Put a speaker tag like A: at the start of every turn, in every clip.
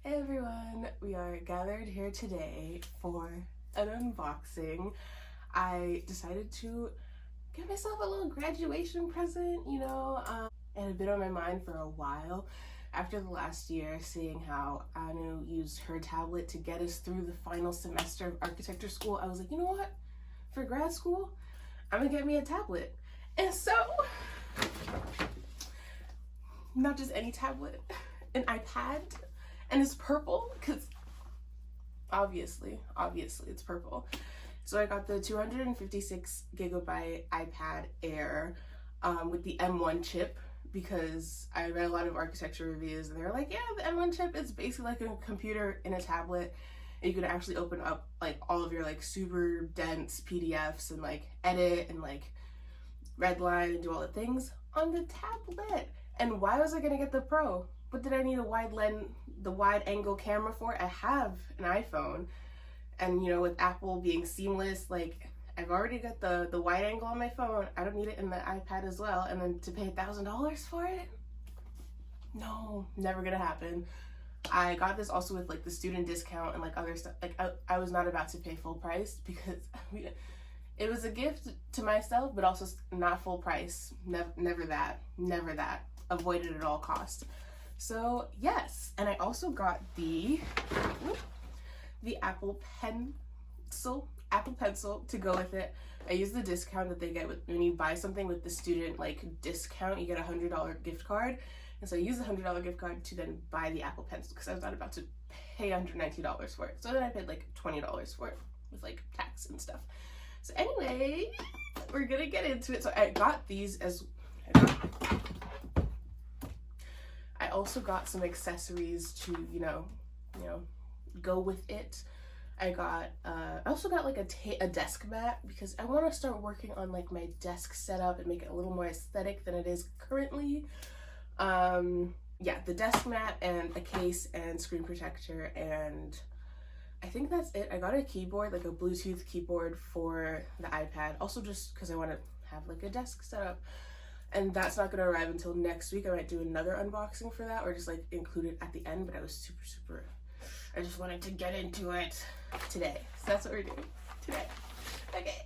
A: Hey everyone, we are gathered here today for an unboxing. I decided to give myself a little graduation present, it had been on my mind for a while. After the last year, seeing how Anu used her tablet to get us through the final semester of architecture school, I was like, you know what? For grad school, I'm gonna get me a tablet. And so, not just any tablet, an iPad. And it's purple because obviously it's purple. So I got the 256 gigabyte iPad Air with the M1 chip because I read a lot of architecture reviews and they're like, yeah, the M1 chip is basically like a computer in a tablet. And you can actually open up like all of your like super dense PDFs and like edit and like redline and do all the things on the tablet. And why was I gonna get the Pro? What did I need the wide angle camera for? I have an iPhone, and with Apple being seamless, like I've already got the wide angle on my phone. I don't need it in the iPad as well. And then to pay $1,000 for it? No, never gonna happen. I got this also with like the student discount and like other stuff. Like I was not about to pay full price because it was a gift to myself, but also not full price. Never that. Avoid it at all costs. So yes, and I also got the Apple Pencil to go with it. I use the discount that they get when you buy something with the student like discount. You get a $100 gift card, and so I use the $100 gift card to then buy the Apple Pencil because I was not about to pay $190 for it. So then I paid like $20 for it with like tax and stuff. So anyway, we're gonna get into it. So I got these as I also got some accessories to, go with it. I also got like a desk mat because I want to start working on like my desk setup and make it a little more aesthetic than it is currently. Yeah, the desk mat and a case and screen protector, and I think that's it. I got a keyboard, like a Bluetooth keyboard for the iPad, also just because I want to have like a desk setup. And that's not going to arrive until next week. I might do another unboxing for that or just like include it at the end, but I was super, I just wanted to get into it today. So that's what we're doing today. Okay.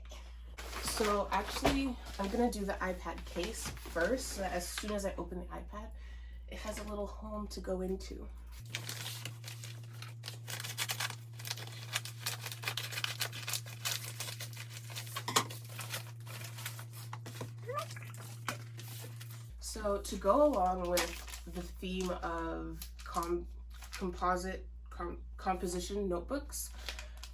A: So actually, I'm going to do the iPad case first so that as soon as I open the iPad, it has a little home to go into. So to go along with the theme of composition notebooks,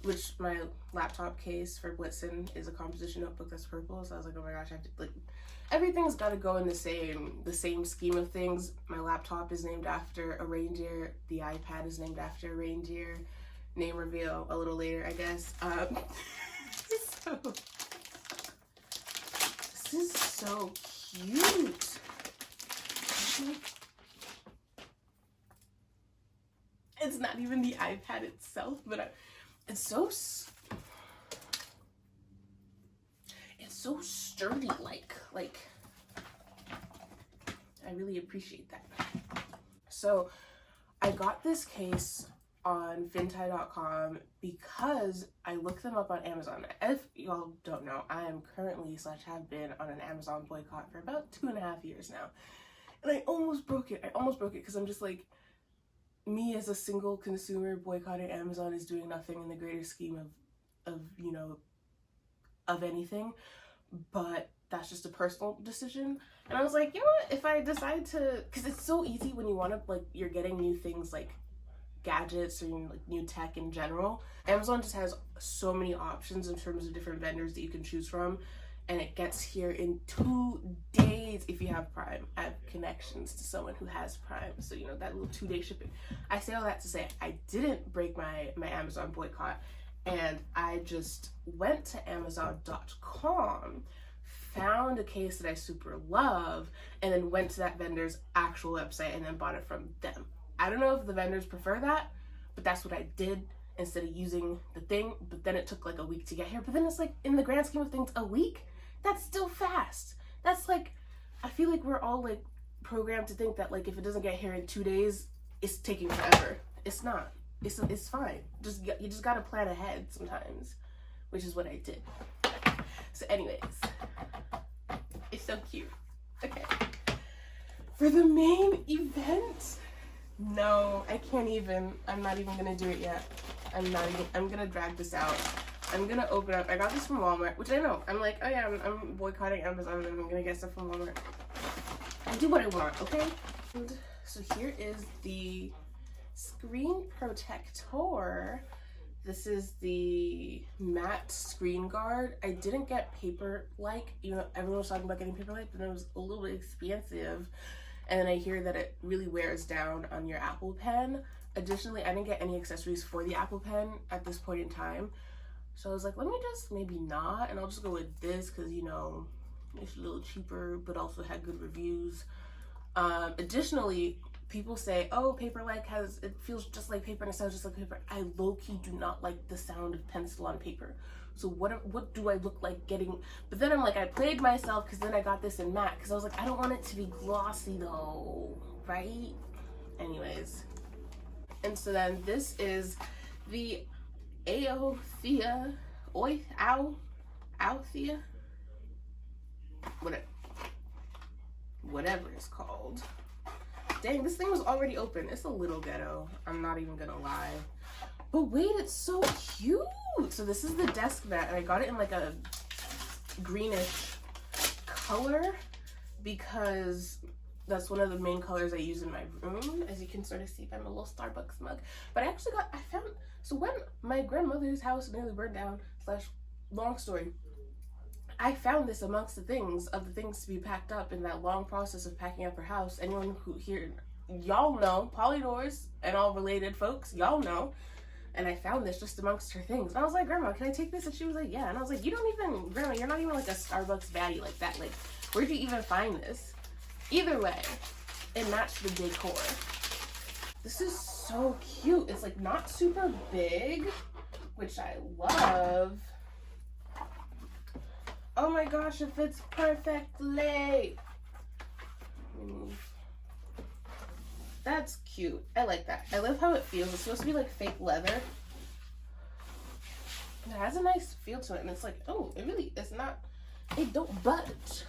A: which my laptop case for Blitzen is a composition notebook that's purple, so I was like, oh my gosh, I have to, like, everything's got to go in the same scheme of things. My laptop is named after a reindeer. The iPad is named after a reindeer. Name reveal a little later, I guess. So this is so cute. It's not even the iPad itself, but it's so sturdy, like I really appreciate that. So I got this case on fintai.com because I looked them up on Amazon. If y'all don't know, I am currently / have been on an Amazon boycott for about 2.5 years now. And I almost broke it because I'm just like, me as a single consumer boycotting Amazon is doing nothing in the greater scheme of anything. But that's just a personal decision. And I was like, you know what, if I decide to, because it's so easy when you want to, like, you're getting new things like gadgets or like new tech in general. Amazon just has so many options in terms of different vendors that you can choose from. And it gets here in 2 days if you have Prime. I have connections to someone who has Prime, so that little 2-day shipping. I say all that to say I didn't break my Amazon boycott, and I just went to Amazon.com, found a case that I super love, and then went to that vendor's actual website and then bought it from them. I don't know if the vendors prefer that, but that's what I did instead of using the thing. But then it took like a week to get here. But then it's like, in the grand scheme of things, a week? That's still fast. That's like, I feel like we're all like programmed to think that like if it doesn't get here in 2 days, it's taking forever. It's not. It's fine. You just gotta plan ahead sometimes, which is what I did. So anyways, it's so cute. Okay. For the main event, no, I can't even. I'm not even gonna do it yet. I'm gonna drag this out. I'm gonna open up. I got this from Walmart, which I know. I'm like, oh yeah, I'm boycotting Amazon and I'm gonna get stuff from Walmart. I do what I want, okay? And so here is the screen protector. This is the matte screen guard. I didn't get paper-like. You know, everyone was talking about getting paper-like, but it was a little bit expensive. And then I hear that it really wears down on your Apple Pen. Additionally, I didn't get any accessories for the Apple Pen at this point in time. So I was like, let me just maybe not, and I'll just go with this because, you know, it's a little cheaper, but also had good reviews. Additionally, people say, oh, Paper-like it feels just like paper and it sounds just like paper. I low-key do not like the sound of pencil on paper. So what do I look like getting? But then I'm like, I played myself because then I got this in matte because I was like, I don't want it to be glossy though, right? Anyways. And so then this is the Aothea, whatever it's called. Dang, this thing was already open. It's a little ghetto. I'm not even gonna lie. But wait, it's so cute. So this is the desk mat, and I got it in like a greenish color because that's one of the main colors I use in my room. As you can sort of see by my little Starbucks mug. But I found, so when my grandmother's house nearly burned down, long story, I found this amongst the things to be packed up in that long process of packing up her house. Anyone who here, y'all know, polydoors and all related folks, y'all know. And I found this just amongst her things. And I was like, Grandma, can I take this? And she was like, yeah. And I was like, Grandma, you're not even like a Starbucks baddie like that. Like, where'd you even find this? Either way, it matched the decor. This is so cute. It's like not super big, which I love. Oh my gosh, it fits perfectly. That's cute. I like that. I love how it feels. It's supposed to be like fake leather. It has a nice feel to it, and it's like, oh, it's not, it don't budge.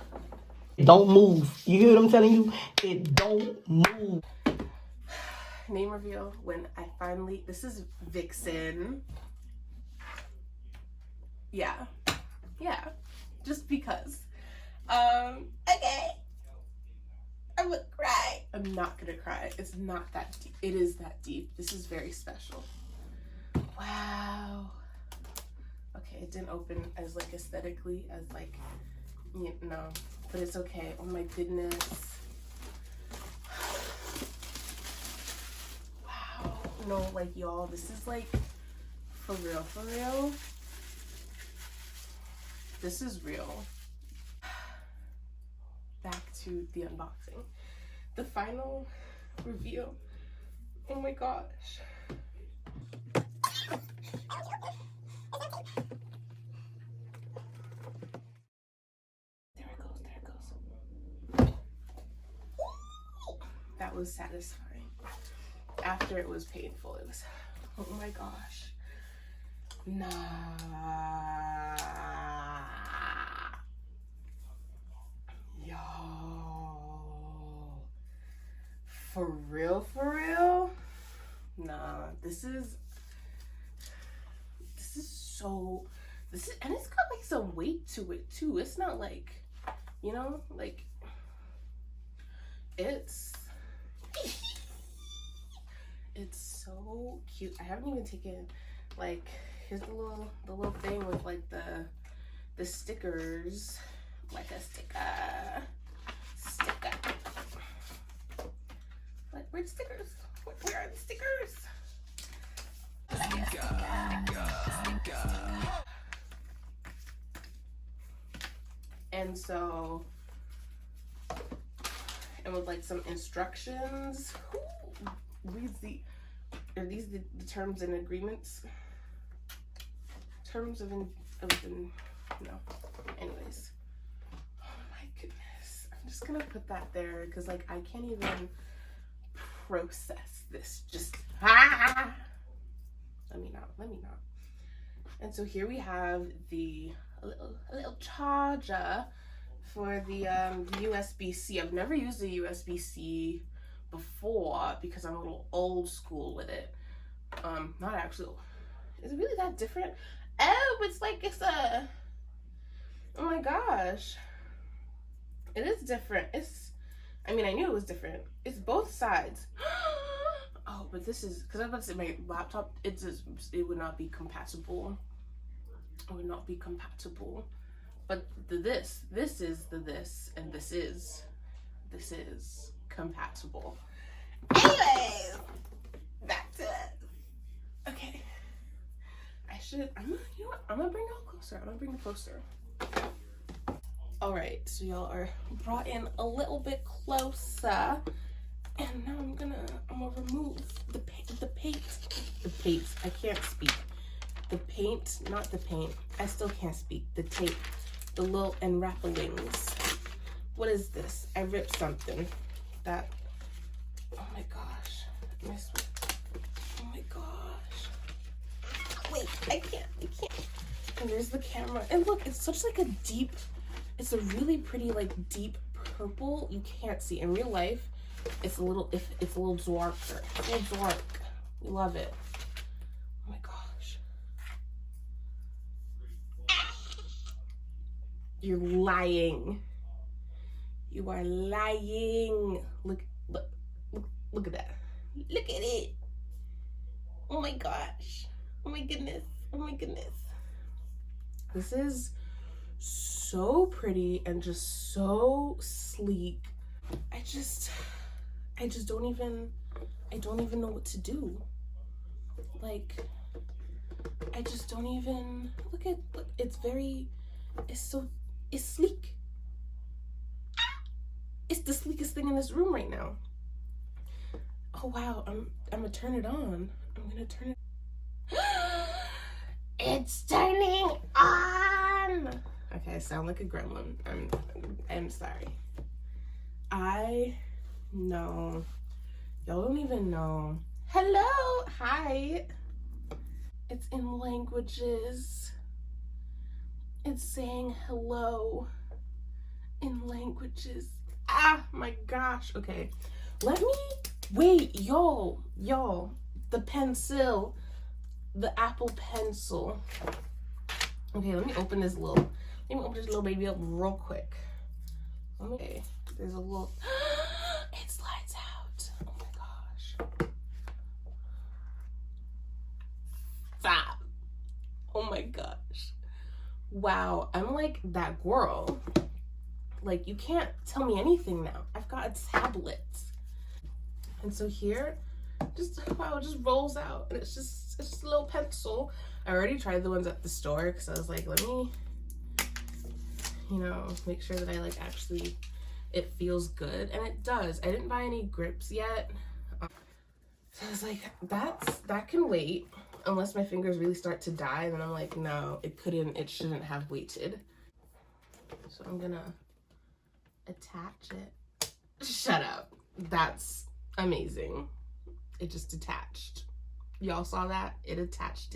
B: It don't move. You hear what I'm telling you? It don't move.
A: Name reveal when I finally, this is Vixen. Yeah. Just because. Okay. I'm gonna cry. I'm not gonna cry. It's not that deep. It is that deep. This is very special. Wow. Okay, it didn't open as like aesthetically as like, no, but it's okay. Oh my goodness. Wow. No, like y'all, this is like for real. This is real. Back to the unboxing. The final reveal. Oh my gosh. There it goes. That was satisfying. After it was painful, it was, oh my gosh. Nah. Yo. For real? Nah, this is so, and it's got like some weight to it too. It's not like, you know, like, it's so cute. I haven't even taken, like, here's the little thing with like the stickers, like a sticker. Like, where's the stickers? Where are the stickers? And so, and with like some instructions. Who reads are these the terms and agreements? Terms of no. Anyways. Oh my goodness. I'm just gonna put that there because like I can't even process this. Just And so here we have a little charger for the USB-C. I've never used a USB-C before because I'm a little old school with it. Not actually. Is it really that different? Oh, it's like it's a. Oh my gosh. It is different. I mean, I knew it was different. It's both sides. Oh, but this is because I was about to say my laptop. It would not be compatible. It would not be compatible. But this is the this, and this is compatible. Anyways, back to it. Okay. You know what? I'm gonna bring it closer. I'm gonna bring it closer. All right, so y'all are brought in a little bit closer, and now I'm gonna remove the paint. I can't speak. The paint, not the paint. I still can't speak. The tape, the little unwrappings. What is this? I ripped something. Oh my gosh. Oh my gosh. Wait, I can't. And there's the camera. And look, it's such like a deep, it's a really pretty like deep purple. You can't see. In real life, it's a little darker. It's a little dark. We love it. Oh my gosh. You're lying. You are lying. Look at that. Look at it. Oh my gosh. Oh my goodness. This is so pretty and just so sleek. I don't even know what to do. Like, I just don't even look, it's sleek. It's the sleekest thing in this room right now. Oh wow, I'm gonna turn it on. It's turning on. Okay, I sound like a gremlin. I'm sorry. I know. Y'all don't even know. Hello, hi. It's in languages. It's saying hello in languages. Ah, my gosh. Okay, wait, y'all, the pencil, the Apple Pencil. Okay, let me open this little baby up real quick. Okay, there's a little, it slides out. Oh my gosh. Stop. Oh my gosh. Wow, I'm like that girl. Like, you can't tell me anything now. I've got a tablet. And so here, it just rolls out. And it's just a little pencil. I already tried the ones at the store because I was like, let me, make sure that I like actually, it feels good. And it does. I didn't buy any grips yet. So I was like, that can wait unless my fingers really start to die. And then I'm like, no, it shouldn't have waited. So I'm gonna attach it. Shut up. That's amazing. It just attached. Y'all saw that? It attached.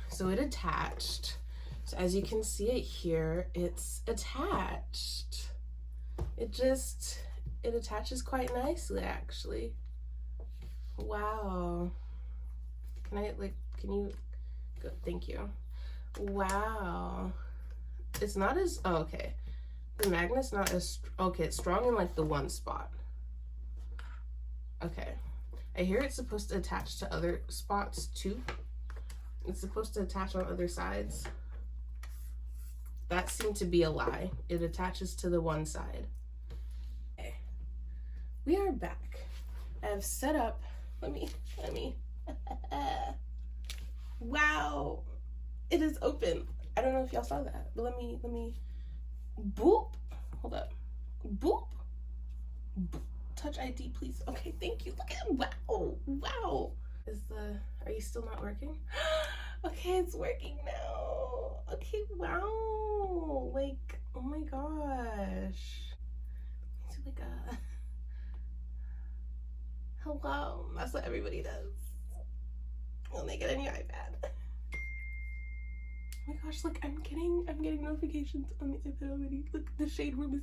A: So it attached. So as you can see it here, it's attached. It attaches quite nicely, actually. Wow. Can you go? Thank you. Wow. It's not as, oh, okay. The magnet's not as, okay, it's strong in like the one spot. Okay. I hear it's supposed to attach to other spots too. It's supposed to attach on other sides. That seemed to be a lie. It attaches to the one side. Okay. We are back. I've set up, let me. Wow. It is open. I don't know if y'all saw that, but let me, boop. Hold up. Boop. Touch ID, please. Okay, thank you. Look at it. Wow. Are you still not working? Okay, it's working now. Okay, wow. Like, oh my gosh. It's like a, hello. That's what everybody does when they get a new iPad. my gosh, look, I'm getting notifications on the iPad already. Look, the shade room is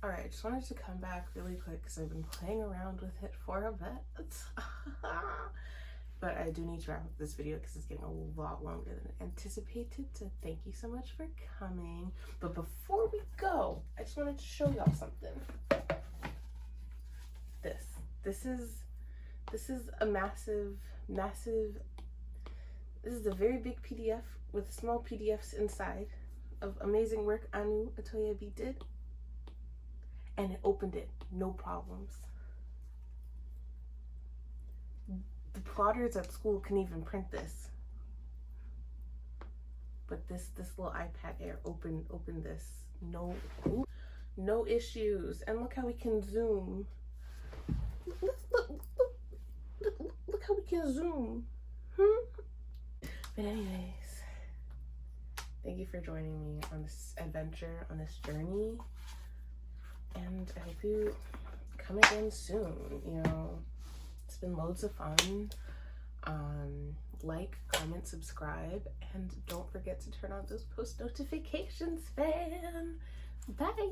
A: Alright, just wanted to come back really quick because I've been playing around with it for a bit. But I do need to wrap up this video because it's getting a lot longer than anticipated. So thank you so much for coming. But before we go, I just wanted to show y'all something. This is a massive, this is a very big PDF with small PDFs inside of amazing work Anu Atoyabi did. And it opened it, no problems. The plotters at school can even print this. But this little iPad Air opened this. No issues. And look how we can zoom. Look how we can zoom. But anyways, thank you for joining me on this adventure, on this journey. And I hope you come again soon. You know, it's been loads of fun. Like, comment, subscribe, and don't forget to turn on those post notifications, fam. Bye.